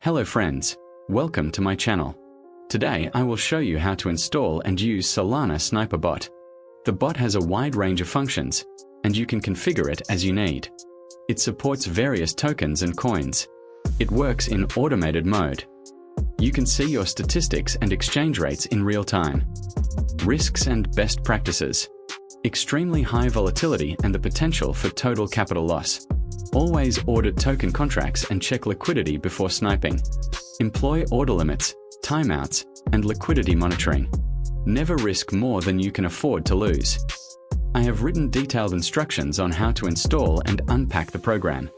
Hello friends, welcome to my channel. Today I will show you how to install and use Solana Sniper Bot. The bot has a wide range of functions, and you can configure it as you need. It supports various tokens and coins. It works in automated mode. You can see your statistics and exchange rates in real time. Risks and best practices. Extremely high volatility and the potential for total capital loss. Always audit token contracts and check liquidity before sniping. Employ order limits, timeouts, and liquidity monitoring. Never risk more than you can afford to lose. I have written detailed instructions on how to install and unpack the program.